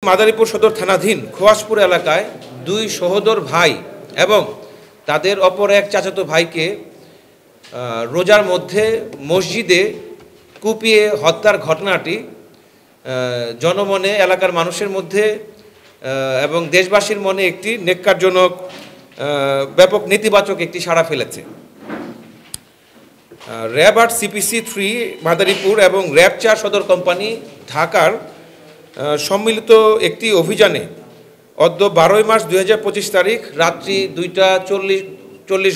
মাদারীপুর সদর থানাধীন খোয়াসপুর এলাকায় দুই সহোদর ভাই এবং তাদের অপর এক চাচাতো ভাইকে রোজার মধ্যে মসজিদে কুপিয়ে হত্যার ঘটনাটি জনমনে, এলাকার মানুষের মধ্যে এবং দেশবাসীর মনে একটি ন্যক্কারজনক, ব্যাপক নেতিবাচক একটি সাড়া ফেলেছে। র্যাব ৮ CPC 3 মাদারীপুর এবং র্যাব ৪ সদর কোম্পানি ঢাকার সম্মিলিত একটি অভিযানে অদ্য ১২ মার্চ ২০২৫ তারিখ রাত্রি ২টা ৪০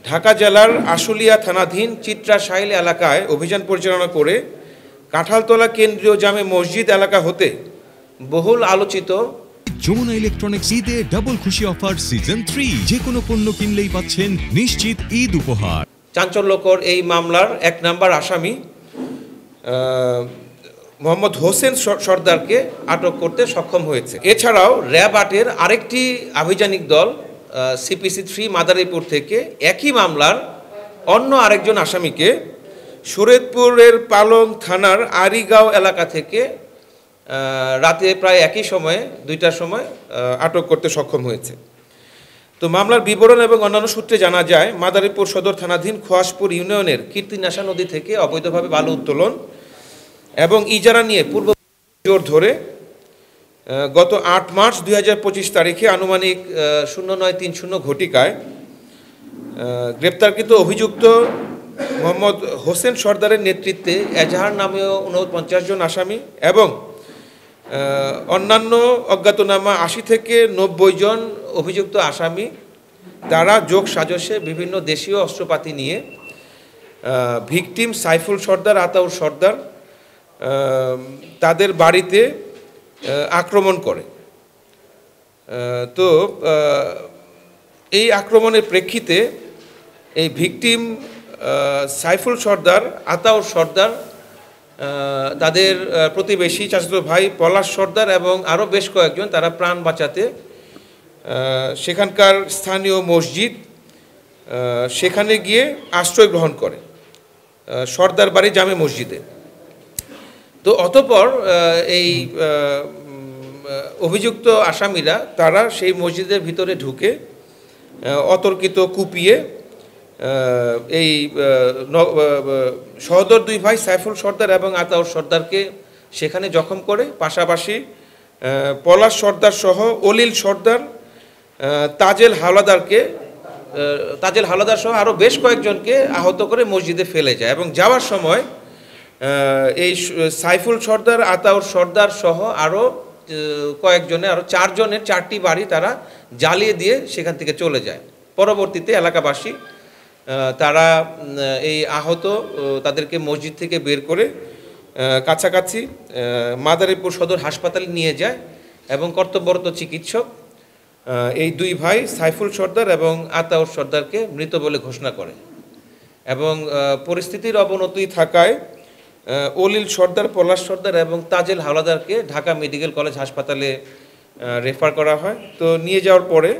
ঢাকা জেলার আশুলিয়া থানাধীন চিত্রা সাহিল এলাকায় অভিযান পরিচালনা করে কাঁঠালতলা কেন্দ্রীয় জামে মসজিদ এলাকা হতে বহুল আলোচিত যমুনা ইলেকট্রনিক্স ঈদে ডাবল খুশি অফার সিজন 3, যে কোনো পণ্য কিনলেই পাচ্ছেন নিশ্চিত ঈদ উপহার। চাঞ্চল্যকর এই মামলার ১ নম্বর আসামি মোহাম্মদ হোসেন সর্দারকে আটক করতে সক্ষম হয়েছে। এছাড়াও র্যাব ৮-এর আরেকটি আভিযানিক দল CPC 3 মাদারীপুর থেকে একই মামলার অন্য আরেকজন আসামিকে শরীয়তপুরের পালং থানার আরিগাঁও এলাকা থেকে রাতে প্রায় একই সময়ে ২টার সময় আটক করতে সক্ষম হয়েছে। তো মামলার বিবরণ এবং অন্যান্য সূত্রে জানা যায়, মাদারীপুর সদর থানাধীন খোয়াসপুর ইউনিয়নের কীর্তিনাশা নদী থেকে অবৈধভাবে বালু উত্তোলন এবং ইজারা নিয়ে পূর্ব জোর ধরে গত ৮ মার্চ ২০২৫ তারিখে আনুমানিক 09:30 গ্রেপ্তারকৃত অভিযুক্ত মোহাম্মদ হোসেন সর্দারের নেতৃত্বে এজাহার নামেও ৪৯ জন আসামি এবং অন্যান্য অজ্ঞাতনামা ৮০ থেকে ৯০ জন অভিযুক্ত আসামি তারা যোগ সাজসে বিভিন্ন দেশীয় অস্ত্রপাতি নিয়ে ভিকটিম সাইফুল সর্দার, আতাউর সর্দার তাদের বাড়িতে আক্রমণ করে। তো এই আক্রমণের প্রেক্ষিতে এই ভিকটিম সাইফুল সর্দার, আতাউর সর্দার, তাদের প্রতিবেশী চাচাতো ভাই পলাশ সর্দার এবং আরও বেশ কয়েকজন তারা প্রাণ বাঁচাতে সেখানকার স্থানীয় মসজিদ সেখানে গিয়ে আশ্রয় গ্রহণ করে সর্দার বাড়ি জামে মসজিদে। তো অতঃপর এই অভিযুক্ত আসামিরা তারা সেই মসজিদের ভিতরে ঢুকে অতর্কিত কুপিয়ে এই সহোদর দুই ভাই সাইফুল সর্দার এবং আতাউর সর্দারকে সেখানে জখম করে, পাশাপাশি পলাশ সর্দার সহ অলিল সর্দার, তাজেল হাওলাদার সহ আরও বেশ কয়েকজনকে আহত করে মসজিদে ফেলে যায় এবং যাওয়ার সময় এই সাইফুল সর্দার, আতাউর সর্দার সহ আরও কয়েকজনের, আরও 4 জনের 4টি বাড়ি তারা জ্বালিয়ে দিয়ে সেখান থেকে চলে যায়। পরবর্তীতে এলাকাবাসী তারা এই আহত তাদেরকে মসজিদ থেকে বের করে কাছাকাছি মাদারীপুর সদর হাসপাতালে নিয়ে যায় এবং কর্তব্যরত চিকিৎসক এই দুই ভাই সাইফুল সর্দার এবং আতাউর সর্দারকে মৃত বলে ঘোষণা করে এবং পরিস্থিতির অবনতি থাকায় অলিল সর্দার, পলাশ সর্দার এবং তাজেল হাওলাদারকে ঢাকা মেডিকেল কলেজ হাসপাতালে রেফার করা হয়। তো নিয়ে যাওয়ার পরে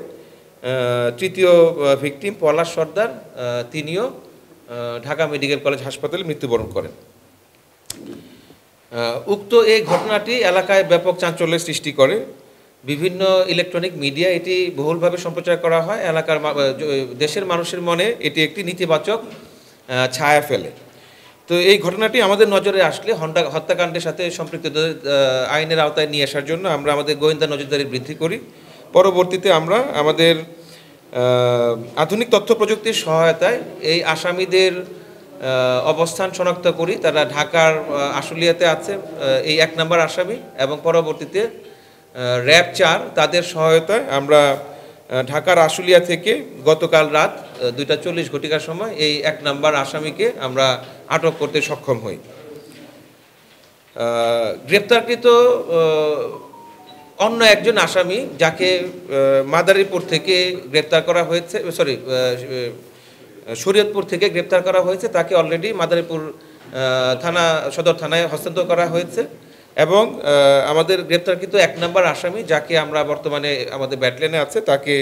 তৃতীয় ভিকটিম পলাশ সর্দার তিনিও ঢাকা মেডিকেল কলেজ হাসপাতালে মৃত্যুবরণ করেন। উক্ত এই ঘটনাটি এলাকায় ব্যাপক চাঞ্চল্যের সৃষ্টি করে। বিভিন্ন ইলেকট্রনিক মিডিয়া এটি বহুলভাবে সম্প্রচার করা হয়। এলাকার দেশের মানুষের মনে এটি একটি নেতিবাচক ছায়া ফেলে। তো এই ঘটনাটি আমাদের নজরে আসলে হত্যাকাণ্ডের সাথে সম্পৃক্তদের আইনের আওতায় নিয়ে আসার জন্য আমরা আমাদের গোয়েন্দা নজরদারি বৃদ্ধি করি। পরবর্তীতে আমরা আমাদের আধুনিক তথ্য প্রযুক্তির সহায়তায় এই আসামিদের অবস্থান শনাক্ত করি। তারা ঢাকার আশুলিয়াতে আছে এই 1 নম্বর আসামি এবং পরবর্তীতে র্যাব ৪ তাদের সহায়তায় আমরা ঢাকার আশুলিয়া থেকে গতকাল রাত 2:40 সময় এই 1 নম্বর আসামিকে আমরা আটক করতে সক্ষম হই। গ্রেপ্তারকৃত অন্য একজন আসামি যাকে মাদারীপুর থেকে গ্রেপ্তার করা হয়েছে, শরীয়তপুর থেকে গ্রেপ্তার করা হয়েছে, তাকে অলরেডি মাদারীপুর সদর থানায় হস্তান্তর করা হয়েছে এবং আমাদের গ্রেপ্তারকৃত 1 নম্বর আসামি যাকে আমরা বর্তমানে আমাদের ব্যাটালিয়নে আছে তাকে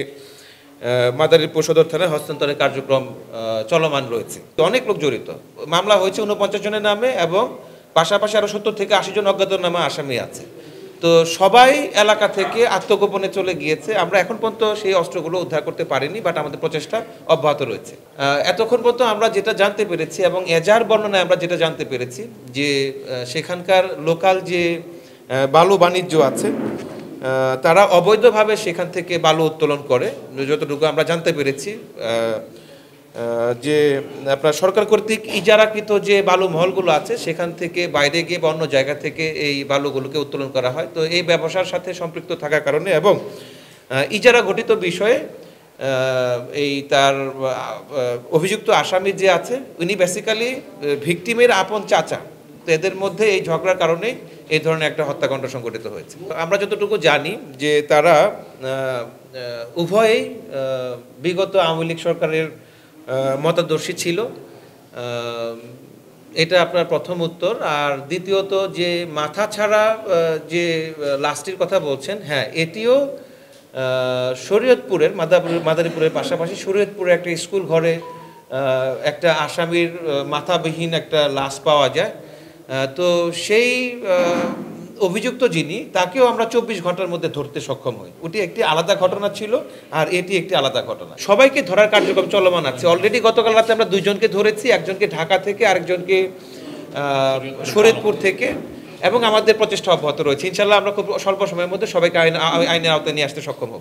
মাদারীপুর সদর থানায় হস্তান্তরের কার্যক্রম চলমান রয়েছে। তো অনেক লোক জড়িত, মামলা হয়েছে 49 জনের নামে এবং পাশাপাশি আরও 70 থেকে 80 জন অজ্ঞাতনামা আসামি আছে। তো সবাই এলাকা থেকে আত্মগোপনে চলে গিয়েছে। আমরা এখন পর্যন্ত সেই অস্ত্রগুলো উদ্ধার করতে পারিনি, বাট আমাদের প্রচেষ্টা অব্যাহত রয়েছে। এতক্ষণ পর্যন্ত আমরা যেটা জানতে পেরেছি এবং এজার বর্ণনায় আমরা যেটা জানতে পেরেছি যে সেখানকার লোকাল যে বালু বাণিজ্য আছে তারা অবৈধভাবে সেখান থেকে বালু উত্তোলন করে, যতটুকু আমরা জানতে পেরেছি। যে আপনার সরকার কর্তৃক ইজারাকৃত যে বালু মহলগুলো আছে সেখান থেকে বাইরে গিয়ে বা অন্য জায়গা থেকে এই বালুগুলোকে উত্তোলন করা হয়। তো এই ব্যবসার সাথে সম্পৃক্ত থাকার কারণে এবং ইজারা ঘটিত বিষয়ে এই তার অভিযুক্ত আসামি যে আছে উনি বেসিক্যালি ভিকটিমের আপন চাচা। তো এদের মধ্যে এই ঝগড়ার কারণেই এই ধরনের একটা হত্যাকাণ্ড সংঘটিত হয়েছে। আমরা যতটুকু জানি যে তারা উভয়েই বিগত আওয়ামী লীগ সরকারের মতাদর্শী ছিল। এটা আপনার প্রথম উত্তর। আর দ্বিতীয়ত যে মাথা ছাড়া যে লাশটির কথা বলছেন, হ্যাঁ এটিও শরীয়তপুরের মাদারীপুরের পাশাপাশি শরীয়তপুরে একটা স্কুল ঘরে একটা আসামির মাথাবিহীন একটা লাশ পাওয়া যায়। তো সেই অভিযুক্ত যিনি তাকেও আমরা 24 ঘন্টার মধ্যে ধরতে সক্ষম হই। ওটি একটি আলাদা ঘটনা ছিল আর এটি একটি আলাদা ঘটনা। সবাইকে ধরার কার্যক্রম চলমান আছে। অলরেডি গতকাল রাতে আমরা 2 জনকে ধরেছি, একজনকে ঢাকা থেকে আরেকজনকে শরীয়তপুর থেকে, এবং আমাদের প্রচেষ্টা অব্যাহত রয়েছে। ইনশাআল্লাহ আমরা খুব স্বল্প সময়ের মধ্যে সবাইকে আইনের আওতায় নিয়ে আসতে সক্ষম হব।